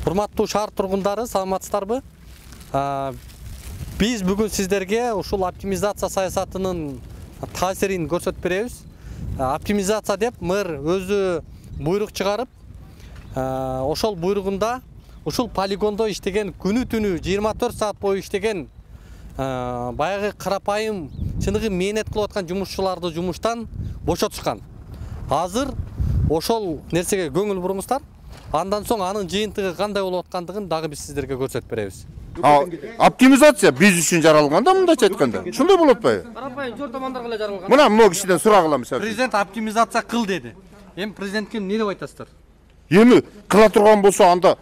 Урматтуу шаар тургундары, саламатсыздарбы? Биз бүгүн сиздерге ушул оптимизация саясатынын таасирин көрсөтүп беребиз. Оптимизация деп мэр өзү буйрук чыгарып, ошол буйругунда ушул полигондо иштеген күнү түнү 24 саат бою иштеген баягы карапайым чыныгы мээнет кылып аткан жумушчуларды жумуштан бошотушкан. Азыр ошол нерсеге көңүл буруңуздар. Андан соң анын жыйынтыгы кандай болуп аткандыгын дагы биз сиздерге көрсөтүп беребиз. Оптимизация биз үчүн жаралган да, мындайча айтканда. Ушундай болуп атпайбы? Карапайым жор тамандарга эле жаралган. Мына могу кишиден сурагыла мисалы. Президент оптимизация кыл деди. Эми президентке эмне деп айтасыздар? Эми кыла турган болсо анда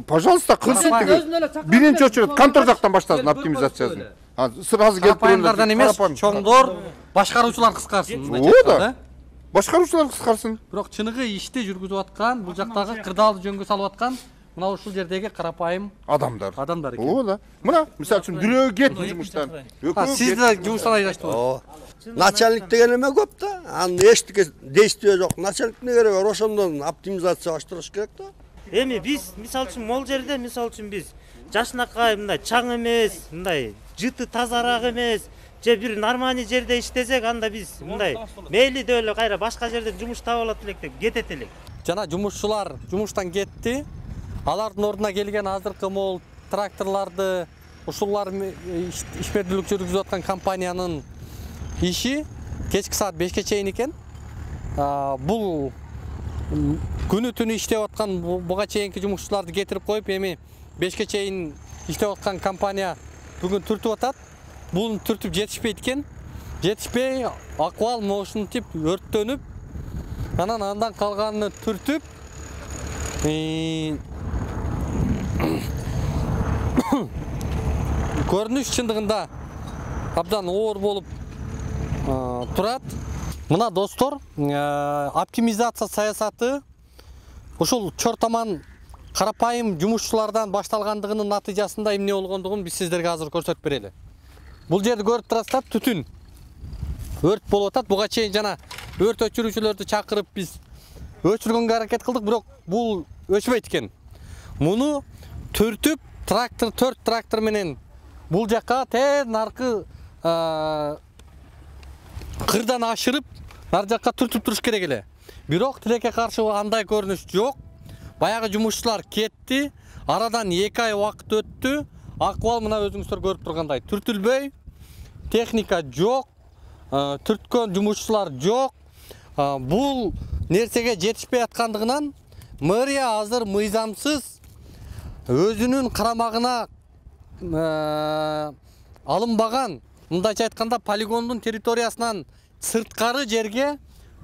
пожалуйста кылсын деги. Биринчи очередь контор жактан баштасын оптимизациясын. Сразу келип карапайымдардан эмес, чоңдор, башкаруучулар кыскарсын. Оода. Башкаруучулар кыскарсын. Бирок чыныгы ишти жүргүзүп аткан, бул жактагы кырдаалды жөнгө салып аткан мына ушул жердеги карапайым адамдар экен. Оода. Мына мисалы үчүн бирөө кетти жумуштан. Сиз да жумуштан айдашты. Начальник деген эме көп да. Анын эчтеке действие жок. Начальник эмне кереги бар? Ошондон оптимизация баштырыш керек да. Эми биз мисалы үчүн могул жерде мисалы үчүн биз жашынакай мындай чаң эмес, мындай жыты тазараак эмес, же бир нормальный жерде иштесек, анда биз мындай мейли деп эле кайра башка жерде жумуш таап алат элек деп кетет элек. Жана жумушчулар жумуштан кетти. Алардын ордуна келген азыркы могул тракторларды, ушулар ишмердүүлүк жүргүзүп аткан компаниянын иши кечки саат 5ке чейин экен. Бул күнү түнү иштеп аткан буга чейинки жумушчуларды кетирип коюп, эми 5ке чейин иштеп аткан компания бүгүн түртүп атат. Бул түртүп жетишпейт экен. Жетишпей, акыбал ушинтип өрттөнүп, андан калганын түртүп, көрүнүш чындыгында абдан оор болуп турат. Мына достор, оптимизация саясаты ушул чортаман карапайым жумушчулардан башталгандыгынын натыйжасында эмне болгондугун биз сиздерге азыр көрсөтүп берели. Бул жерди көрүп турасыздар, түтүн өрт болуп атат. Буга чейин жана өрт өчүрүүчүлөрдү чакырып биз өчүргөнгө аракет кылдык, бирок бул өчпөйт экен. Муну түртүп, трактор 4 трактор менен бул жакка наркы кырдан ашырып, нар жакка түртүп туруш керек эле. Бирок тилекке каршы андай көрүнүш жок. Баягы жумушчулар кетти, арадан 2 ай убакыт өттү. Акыбал мына өзүңүздөр көрүп тургандай, түртүлбөй, техника жок, түрткөн жумушчулар жок. Бул нерсеге жетишпей аткандыгынан мэрия азыр мыйзамсыз өзүнүн карамагына алынбаган, мындайча айтканда полигондун территориясынан сырткары жерге,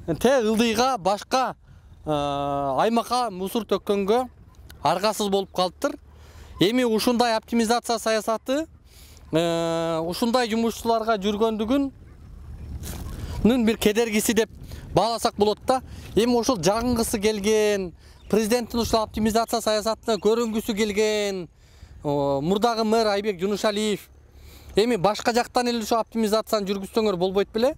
ылдыйга, башка аймакка мусор төккөнгө аргасыз болуп калыптыр. Эми ушундай оптимизация саясаты ушундай жумушчуларга жүргөндүгүнүн бир кедергиси деп бааласак болот да. Эми ушул жагынгысы келген, президенттин ушул оптимизация саясатына көрүнгүсү келген мурдагы мэр Айбек Жунушалиев эми башка жактан эле ушул оптимизацияны жүргүзсөңөр болбойт беле?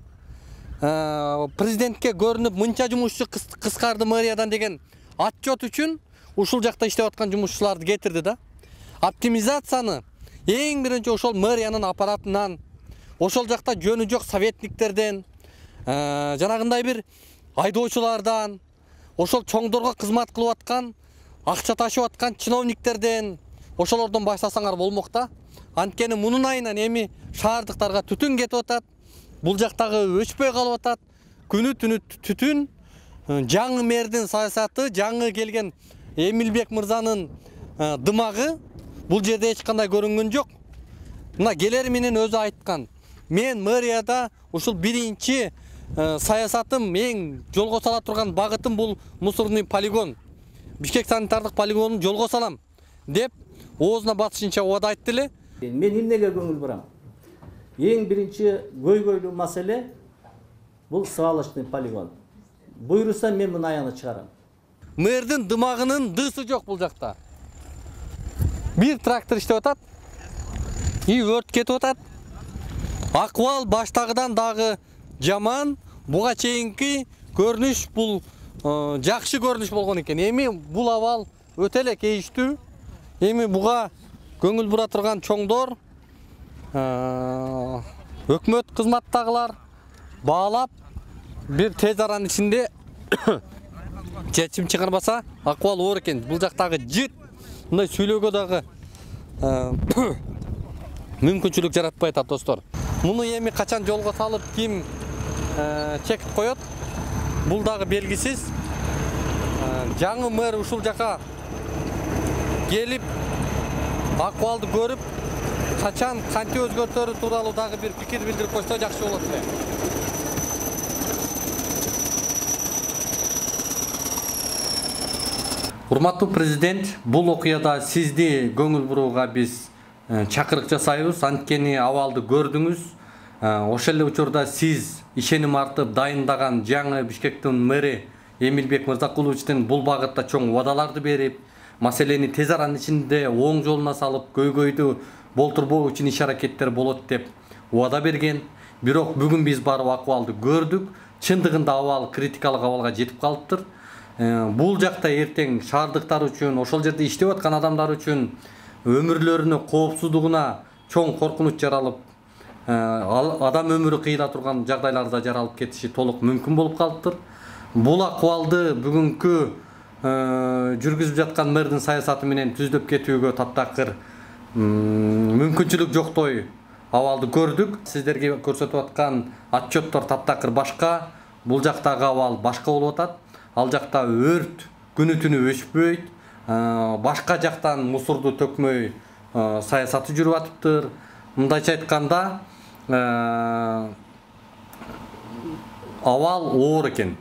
Президентке көрүнүп мынча жумушчу кыскарды мэриядан деген отчет үчүн ушул жакта иштеп аткан жумушчуларды кетирди да. Оптимизацияны эң биринчи ошол мэриянын аппаратынан, ошол жакта жөнү жок советниктерден, жанагындай бир айдоочулардан, ошол чоңдорго кызмат кылып аткан, акча ташып аткан чиновниктерден, ошолордон баштасаңар болмок да. Анткени мунун айынан эми шаардыктарга түтүн кетип атат. Бул жактагы өчпөй калып атат. Күнү түнү түтүн. Жаңы мэрдин саясаты, жаңы келген Эмилбек мырзанын дымагы бул жерде эч кандай көрүнгөн жок. Мына келер менен өзү айткан. Мен мэрияда ушул биринчи саясатым, эң жолго сала турган багытым бул мусорный полигон. Бишкек санитардык полигонун жолго салам деп оозуна батышынча убада айтты эле. Мен эмнеге көңүл бурам? Эң биринчи көйгөйлүү маселе бул свалочный полигон. Буйруса мен муну аяны чыгарам. Мэрдин дымагынын дысы жок бул жакта. Бир трактор иштеп атат. Өрт кетип атат. Акыбал баштагыдан дагы жаман. Буга чейинки көрүнүш бул жакшы көрүнүш болгон экен. Эми бул абал өтө эле кейиштүү. эми буга көңүл бура турган чоңдор, өкмөт кызматтагылар баалап бир тез аранын ичинде чечим чыгарбаса акыбал оор экен. Бул жактагы жыт мындай сүйлөөгө дагы мүмкүнчүлүк жаратпай атат достор. Муну эми качан жолго салып ким чекип коет? Бул дагы белгисиз. Жаңы мэр ушул жака келип акыбалды көрүп, качан кантип өзгөртөрү тууралуу дагы бир пикир билдирип койсо жакшы болот эле. Урматтуу президент, бул окуяда сизди көңүл бурууга биз чакырык жасайбыз. Анткени абалды көрдүңүз. Ошол эле учурда сиз ишеним артып дайындаган жаңы Бишкектин мэри Эмилбек Мырзакуловичтин бул багытта чоң убадаларды берип, маселени тез аранын ичинде оң жолуна салып, көйгөйдү болтурбоо үчүн иш-аракеттер болот деп убада берген. Бирок бүгүн биз барып акыбалды көрдүк. Чындыгында абал критикалык абалга жетип калыптыр. Бул жакта эртең шаардыктар үчүн, ошол жерде иштеп аткан адамдар үчүн өмүрлөрүнө, коопсуздугуна чоң коркунуч жаралып, адам өмүрү кыйыла турган жагдайларда жаралып кетиши толук мүмкүн болуп калыптыр. Бул акыбалды бүгүнкү жүргүзүп жаткан мэрдин саясаты менен түздөп кетүүгө таптакыр мүмкүнчүлүк жоктой абалды көрдүк. Сиздерге көрсөтүп аткан отчеттор таптакыр башка, бул жактагы абал башка болуп атат. Ал жакта өрт күнү түнү өчпөйт, башка жактан мусорду төкмөй саясаты жүрүп атыптыр. Мындайча айтканда абал оор экен.